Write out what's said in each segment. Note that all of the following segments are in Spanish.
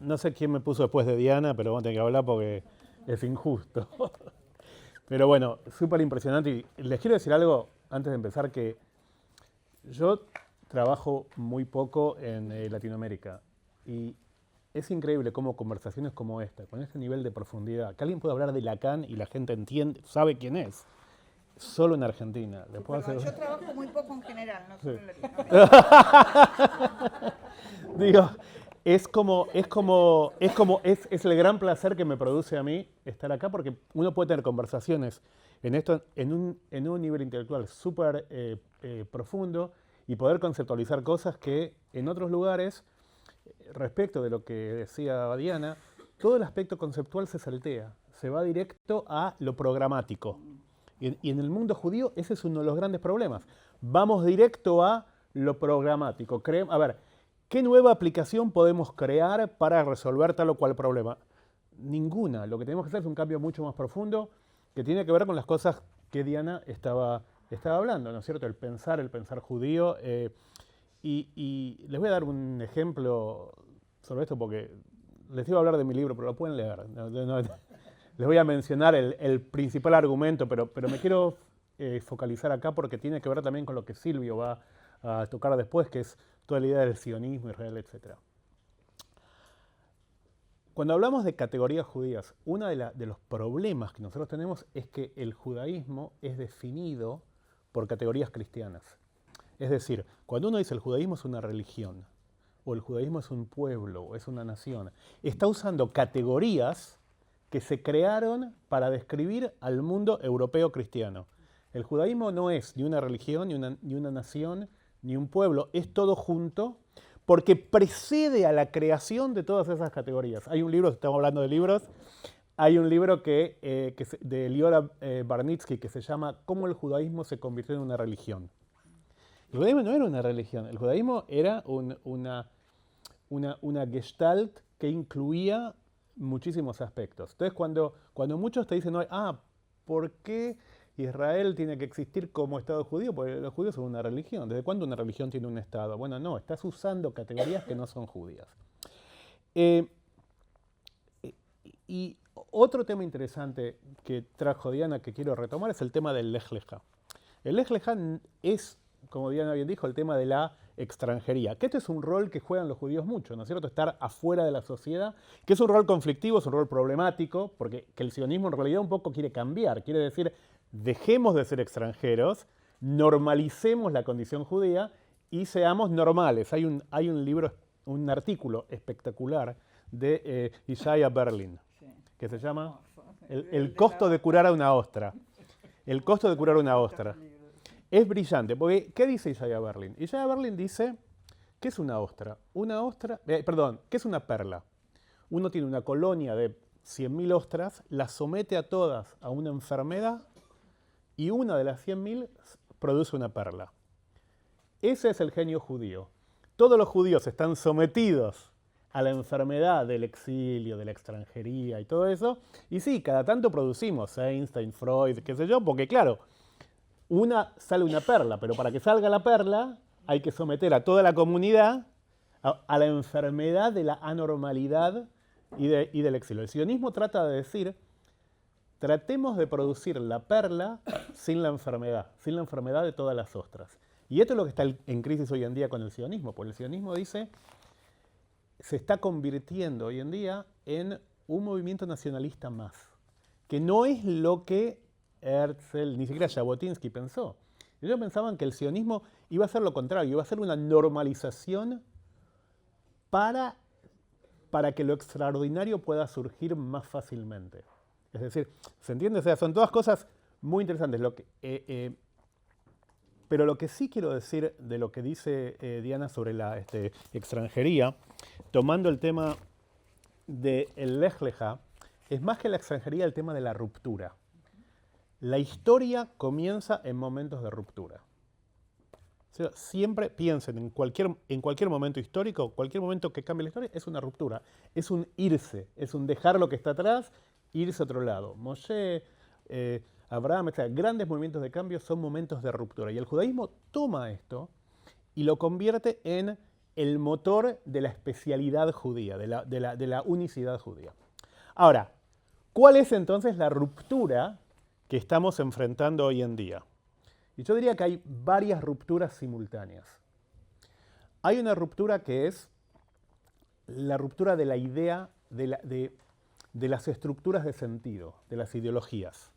no sé quién me puso después de Diana, pero vamos a tener que hablar porque es injusto. Pero bueno, súper impresionante. Y les quiero decir algo antes de empezar, que yo trabajo muy poco en Latinoamérica y es increíble cómo conversaciones como esta, con este nivel de profundidad, que alguien puede hablar de Lacan y la gente entiende, sabe quién es, solo en Argentina. Perdón, yo trabajo muy poco en general, no solo Sí. en Latinoamérica. Digo, es el gran placer que me produce a mí estar acá, porque uno puede tener conversaciones en un nivel intelectual súper profundo y poder conceptualizar cosas que en otros lugares, respecto de lo que decía Diana, todo el aspecto conceptual se saltea, se va directo a lo programático. Y en el mundo judío ese es uno de los grandes problemas. Vamos directo a lo programático. A ver, ¿qué nueva aplicación podemos crear para resolver tal o cual problema? Ninguna. Lo que tenemos que hacer es un cambio mucho más profundo que tiene que ver con las cosas que Diana estaba hablando, ¿no es cierto? El pensar judío. Y les voy a dar un ejemplo sobre esto porque les iba a hablar de mi libro, pero lo pueden leer. Les voy a mencionar el principal argumento, pero me quiero focalizar acá porque tiene que ver también con lo que Silvio va a tocar después, que es toda la idea del sionismo, Israel, etc. Cuando hablamos de categorías judías, uno de los problemas que nosotros tenemos es que el judaísmo es definido por categorías cristianas. Es decir, cuando uno dice el judaísmo es una religión, o el judaísmo es un pueblo, o es una nación, está usando categorías que se crearon para describir al mundo europeo cristiano. El judaísmo no es ni una religión, ni una nación, ni un pueblo, es todo junto, porque precede a la creación de todas esas categorías. Hay un libro, si estamos hablando de libros, hay un libro de Liora Barnitsky que se llama ¿Cómo el judaísmo se convirtió en una religión? El judaísmo no era una religión, el judaísmo era una gestalt que incluía muchísimos aspectos. Entonces, cuando muchos te dicen, ¿por qué Israel tiene que existir como Estado judío? Porque los judíos son una religión. ¿Desde cuándo una religión tiene un Estado? Bueno, no, estás usando categorías que no son judías. Y otro tema interesante que trajo Diana, que quiero retomar, es el tema del Lej Leja. El Lej Leja es, como Diana bien dijo, el tema de la extranjería, que este es un rol que juegan los judíos mucho, ¿no es cierto? Estar afuera de la sociedad, que es un rol conflictivo, es un rol problemático, porque que el sionismo en realidad un poco quiere cambiar, quiere decir, dejemos de ser extranjeros, normalicemos la condición judía y seamos normales. Hay un libro, un artículo espectacular de Isaiah Berlin, que se llama El costo de curar a una ostra. El costo de curar una ostra. Es brillante, porque ¿qué dice Isaiah Berlin? Isaiah Berlin dice, ¿qué es una ostra? ¿Qué es una perla? Uno tiene una colonia de 100.000 ostras, las somete a todas a una enfermedad y una de las 100.000 produce una perla. Ese es el genio judío. Todos los judíos están sometidos a la enfermedad del exilio, de la extranjería y todo eso. Y sí, cada tanto producimos Einstein, Freud, qué sé yo, porque claro, sale una perla, pero para que salga la perla hay que someter a toda la comunidad a la enfermedad de la anormalidad y del exilio. El sionismo trata de decir, tratemos de producir la perla sin la enfermedad de todas las ostras. Y esto es lo que está en crisis hoy en día con el sionismo, porque el sionismo dice, se está convirtiendo hoy en día en un movimiento nacionalista más, que no es lo que Herzl, ni siquiera Jabotinsky pensó. Ellos pensaban que el sionismo iba a ser lo contrario, iba a ser una normalización para que lo extraordinario pueda surgir más fácilmente. Es decir, ¿se entiende? O sea, son todas cosas muy interesantes. Pero lo que sí quiero decir de lo que dice Diana sobre la extranjería, tomando el tema del Lej Leja, es más que la extranjería el tema de la ruptura. La historia comienza en momentos de ruptura. O sea, siempre piensen en cualquier momento histórico, cualquier momento que cambie la historia, es una ruptura. Es un irse, es un dejar lo que está atrás, irse a otro lado. Moshe, Abraham, etc. Grandes movimientos de cambio son momentos de ruptura. Y el judaísmo toma esto y lo convierte en el motor de la especialidad judía, de la unicidad judía. Ahora, ¿cuál es entonces la ruptura que estamos enfrentando hoy en día? Y yo diría que hay varias rupturas simultáneas. Hay una ruptura que es la ruptura de la idea de las estructuras de sentido, de las ideologías.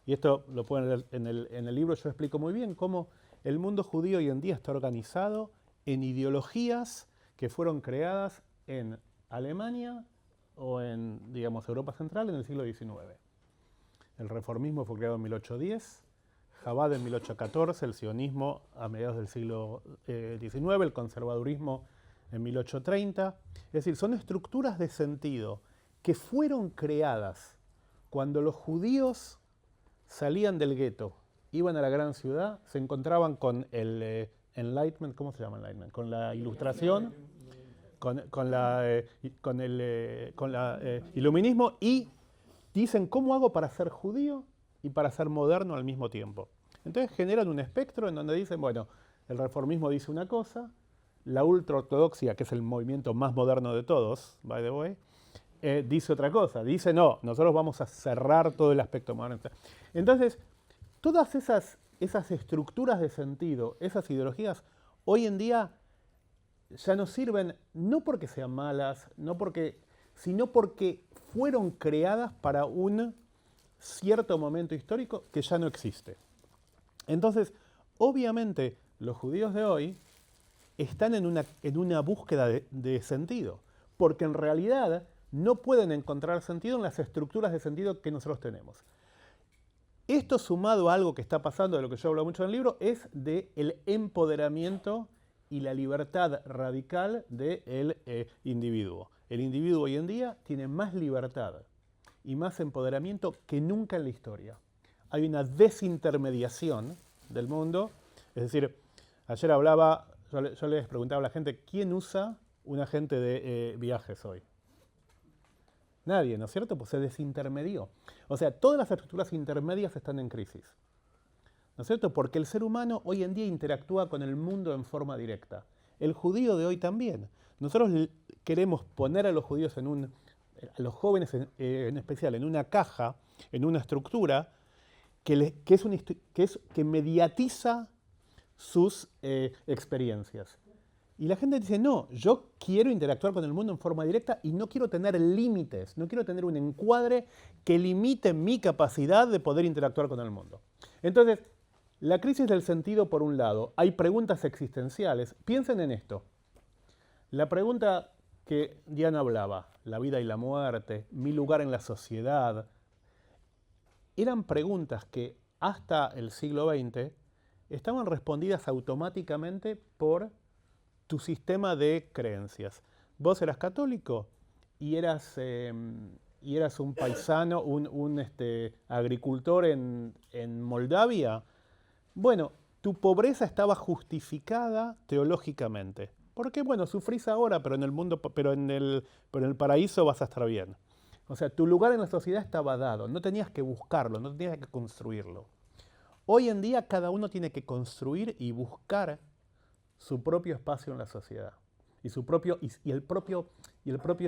Y esto lo pueden leer en el libro, yo explico muy bien cómo el mundo judío hoy en día está organizado en ideologías que fueron creadas en Alemania o en, digamos, Europa Central en el siglo XIX. El reformismo fue creado en 1810, Chabad en 1814, el sionismo a mediados del siglo XIX, el conservadurismo en 1830. Es decir, son estructuras de sentido que fueron creadas cuando los judíos salían del gueto, iban a la gran ciudad, se encontraban con el Enlightenment, ¿cómo se llama Enlightenment? Con la Ilustración, con el Iluminismo, y dicen, ¿cómo hago para ser judío y para ser moderno al mismo tiempo? Entonces generan un espectro en donde dicen, bueno, el reformismo dice una cosa, la ultraortodoxia, que es el movimiento más moderno de todos, by the way, dice otra cosa. Dice, no, nosotros vamos a cerrar todo el aspecto moderno. Entonces, todas esas estructuras de sentido, esas ideologías, hoy en día ya no sirven, no porque sean malas, sino porque fueron creadas para un cierto momento histórico que ya no existe. Entonces, obviamente, los judíos de hoy están en una búsqueda de sentido, porque en realidad no pueden encontrar sentido en las estructuras de sentido que nosotros tenemos. Esto sumado a algo que está pasando, de lo que yo hablo mucho en el libro, es del empoderamiento y la libertad radical del individuo. El individuo hoy en día tiene más libertad y más empoderamiento que nunca en la historia. Hay una desintermediación del mundo, es decir, ayer hablaba, yo les preguntaba a la gente, ¿quién usa un agente de viajes hoy? Nadie, ¿no es cierto? Pues se desintermedió. O sea, todas las estructuras intermedias están en crisis. ¿No es cierto? Porque el ser humano hoy en día interactúa con el mundo en forma directa. El judío de hoy también. Nosotros queremos poner a los judíos a los jóvenes en especial, en una caja, en una estructura que mediatiza sus experiencias. Y la gente dice, no, yo quiero interactuar con el mundo en forma directa y no quiero tener límites, no quiero tener un encuadre que limite mi capacidad de poder interactuar con el mundo. Entonces, la crisis del sentido por un lado, hay preguntas existenciales. Piensen en esto. La pregunta que Diana hablaba, la vida y la muerte, mi lugar en la sociedad, eran preguntas que hasta el siglo XX estaban respondidas automáticamente por tu sistema de creencias. Vos eras católico y eras un paisano, un agricultor en Moldavia. Bueno, tu pobreza estaba justificada teológicamente. Porque, bueno, sufrís ahora, pero en el paraíso vas a estar bien. O sea, tu lugar en la sociedad estaba dado. No tenías que buscarlo, no tenías que construirlo. Hoy en día cada uno tiene que construir y buscar su propio espacio en la sociedad y el propio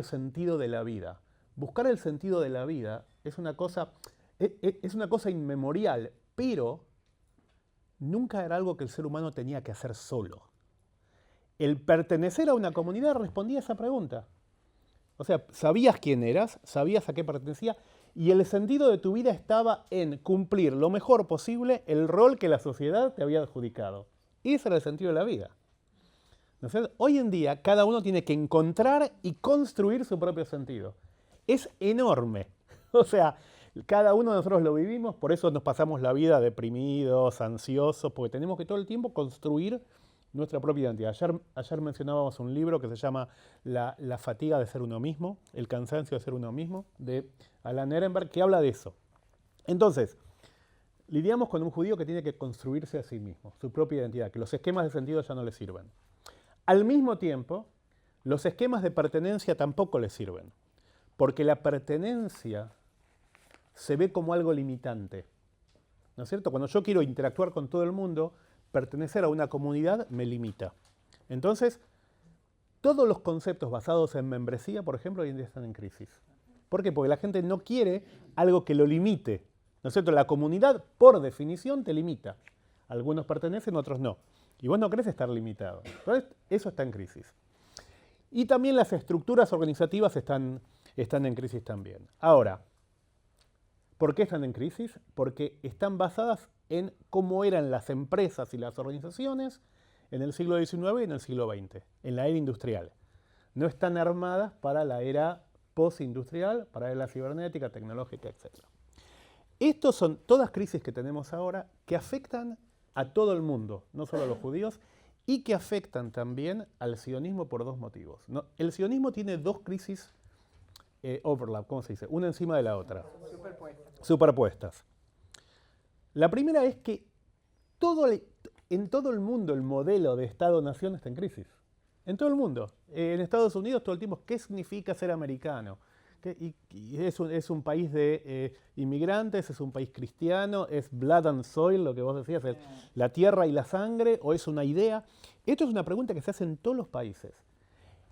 sentido de la vida. Buscar el sentido de la vida es una cosa inmemorial, pero nunca era algo que el ser humano tenía que hacer solo. El pertenecer a una comunidad respondía a esa pregunta. O sea, sabías quién eras, sabías a qué pertenecías, y el sentido de tu vida estaba en cumplir lo mejor posible el rol que la sociedad te había adjudicado. Ese era el sentido de la vida. ¿No es cierto? Hoy en día cada uno tiene que encontrar y construir su propio sentido. Es enorme. O sea, cada uno de nosotros lo vivimos, por eso nos pasamos la vida deprimidos, ansiosos, porque tenemos que todo el tiempo construir nuestra propia identidad. Ayer mencionábamos un libro que se llama La fatiga de ser uno mismo, el cansancio de ser uno mismo, de Alan Ehrenberg, que habla de eso. Entonces, lidiamos con un judío que tiene que construirse a sí mismo, su propia identidad, que los esquemas de sentido ya no le sirven. Al mismo tiempo, los esquemas de pertenencia tampoco le sirven, porque la pertenencia se ve como algo limitante. ¿No es cierto? Cuando yo quiero interactuar con todo el mundo, pertenecer a una comunidad me limita. Entonces, todos los conceptos basados en membresía, por ejemplo, hoy en día están en crisis. ¿Por qué? Porque la gente no quiere algo que lo limite. ¿No es cierto? La comunidad, por definición, te limita. Algunos pertenecen, otros no. Y vos no querés estar limitado. Entonces, eso está en crisis. Y también las estructuras organizativas están en crisis también. Ahora, ¿por qué están en crisis? Porque están basadas en cómo eran las empresas y las organizaciones en el siglo XIX y en el siglo XX, en la era industrial. No están armadas para la era postindustrial, para la era cibernética, tecnológica, etc. Estas son todas crisis que tenemos ahora que afectan a todo el mundo, no solo a los judíos, y que afectan también al sionismo por dos motivos, ¿no? El sionismo tiene dos crisis overlap, ¿cómo se dice? Una encima de la otra. Superpuestas. La primera es que en todo el mundo el modelo de Estado-Nación está en crisis. En todo el mundo. En Estados Unidos todo el tiempo, ¿qué significa ser americano? Y es un país de inmigrantes, es un país cristiano, es blood and soil, lo que vos decías, es la tierra y la sangre, o es una idea. Esto es una pregunta que se hace en todos los países.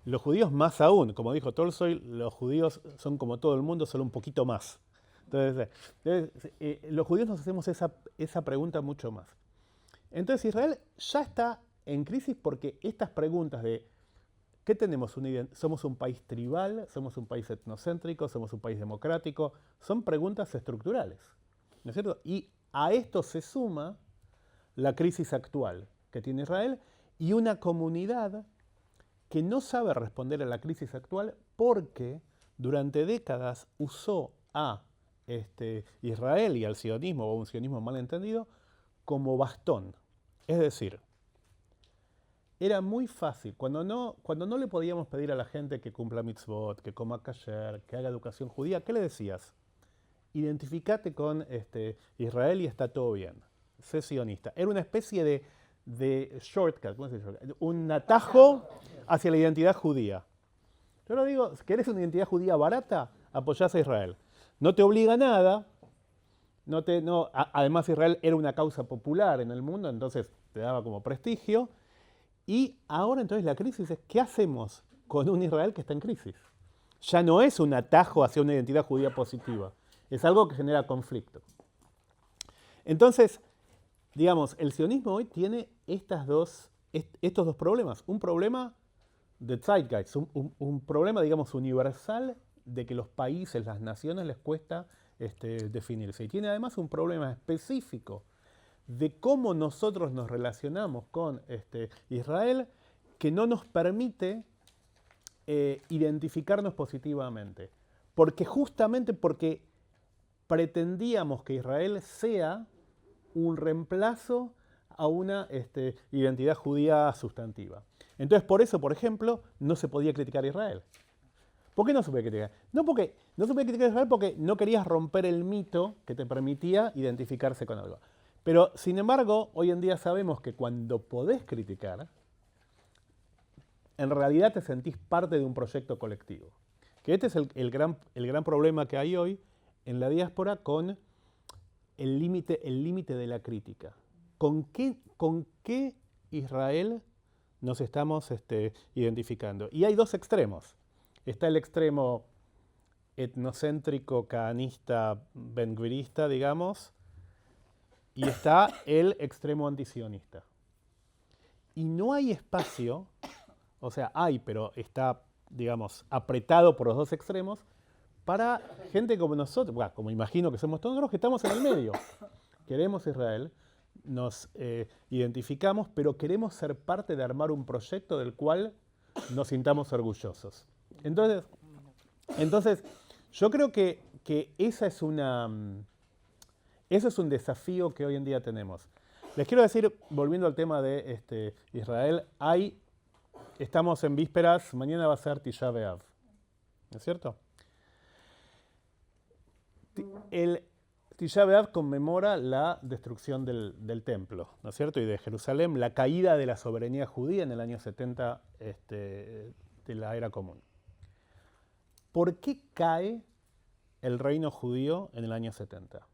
Los judíos más aún, como dijo Tolstoy, los judíos son como todo el mundo, solo un poquito más. Entonces, los judíos nos hacemos esa pregunta mucho más. Entonces Israel ya está en crisis porque estas preguntas de ¿qué tenemos? ¿Somos un país tribal? ¿Somos un país etnocéntrico? ¿Somos un país democrático? Son preguntas estructurales, ¿no es cierto? Y a esto se suma la crisis actual que tiene Israel y una comunidad que no sabe responder a la crisis actual porque durante décadas usó a Israel y al sionismo, o un sionismo mal entendido, como bastón. Es decir, era muy fácil, cuando no le podíamos pedir a la gente que cumpla mitzvot, que coma kasher, que haga educación judía, ¿qué le decías? Identificate con Israel y está todo bien. Sé sionista. Era una especie de shortcut, ¿cómo se dice? Un atajo hacia la identidad judía. Yo lo digo, ¿querés una identidad judía barata? Apoyás a Israel. No te obliga a nada. Además, Israel era una causa popular en el mundo, entonces te daba como prestigio. Y ahora entonces la crisis es, ¿qué hacemos con un Israel que está en crisis? Ya no es un atajo hacia una identidad judía positiva, es algo que genera conflicto. Entonces, digamos, el sionismo hoy tiene estos dos problemas. Un problema de zeitgeist, un problema, digamos, universal de que los países, las naciones les cuesta definirse. Y tiene además un problema específico de cómo nosotros nos relacionamos con Israel que no nos permite identificarnos positivamente. Justamente porque pretendíamos que Israel sea un reemplazo a una identidad judía sustantiva. Entonces, por eso, por ejemplo, no se podía criticar a Israel. ¿Por qué no se podía criticar? No se podía criticar a Israel porque no querías romper el mito que te permitía identificarse con algo. Pero, sin embargo, hoy en día sabemos que cuando podés criticar, en realidad te sentís parte de un proyecto colectivo. Que este es el gran problema que hay hoy en la diáspora con el límite de la crítica. ¿Con qué Israel nos estamos identificando? Y hay dos extremos. Está el extremo etnocéntrico, caanista, ben-gvirista, digamos, y está el extremo antisionista. Y no hay espacio, o sea, hay, pero está, digamos, apretado por los dos extremos, para gente como nosotros, bueno, como imagino que somos todos nosotros, que estamos en el medio. Queremos Israel, nos identificamos, pero queremos ser parte de armar un proyecto del cual nos sintamos orgullosos. Entonces yo creo que ese es un desafío que hoy en día tenemos. Les quiero decir, volviendo al tema de Israel, estamos en vísperas, mañana va a ser Tisha B'Av, ¿no es cierto? El Tisha B'Av conmemora la destrucción del templo, ¿no es cierto? Y de Jerusalén, la caída de la soberanía judía en el año 70 de la era común. ¿Por qué cae el reino judío en el año 70?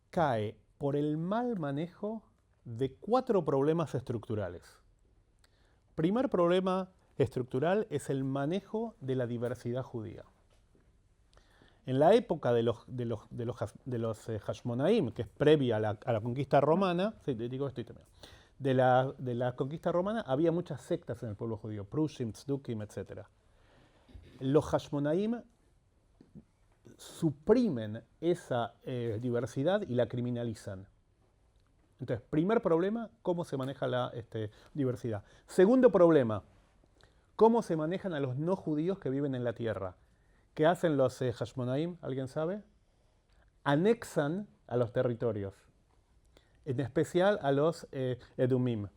Cae por el mal manejo de 4 problemas estructurales. Primer problema estructural es el manejo de la diversidad judía. En la época de los Hashmonaim, que es previa a la conquista romana, sí, digo esto y también, de la conquista romana había muchas sectas en el pueblo judío, Prushim, Tzdukim, etc. Los Hashmonaim suprimen esa diversidad y la criminalizan. Entonces, primer problema, ¿cómo se maneja la diversidad? Segundo problema, ¿cómo se manejan a los no judíos que viven en la tierra? ¿Qué hacen los Hashmonaim? ¿Alguien sabe? Anexan a los territorios, en especial a los Edumim.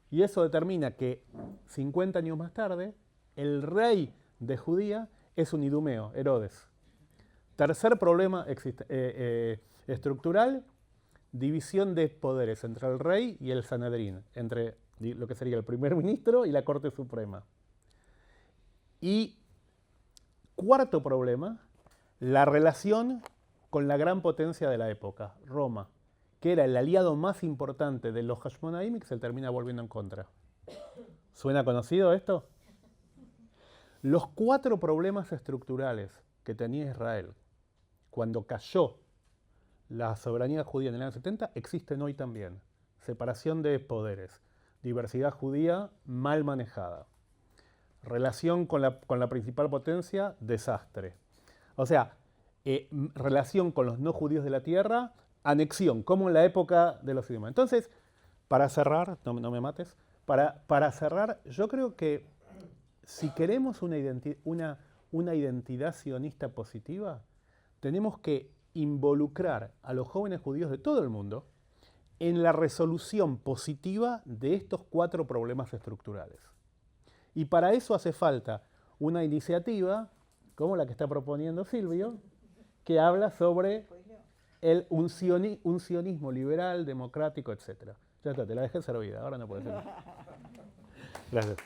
Y eso determina que 50 años más tarde, el rey de Judía es un idumeo, Herodes. Tercer problema estructural, división de poderes entre el rey y el Sanedrín, entre lo que sería el primer ministro y la Corte Suprema. Y cuarto problema, la relación con la gran potencia de la época, Roma, que era el aliado más importante de los Hashmonaim y que se termina volviendo en contra. ¿Suena conocido esto? Los 4 problemas estructurales que tenía Israel cuando cayó la soberanía judía en el año 70 existen hoy también. Separación de poderes, diversidad judía mal manejada, relación con la principal potencia, desastre. O sea, relación con los no judíos de la tierra, anexión, como en la época de los idiomas. Entonces, para cerrar, no me mates, para cerrar, yo creo que si queremos una identidad sionista positiva, tenemos que involucrar a los jóvenes judíos de todo el mundo en la resolución positiva de estos 4 problemas estructurales. Y para eso hace falta una iniciativa, como la que está proponiendo Silvio, que habla sobre un sionismo liberal, democrático, etc. Ya está, te la dejé servida, ahora no puedes ser. Gracias.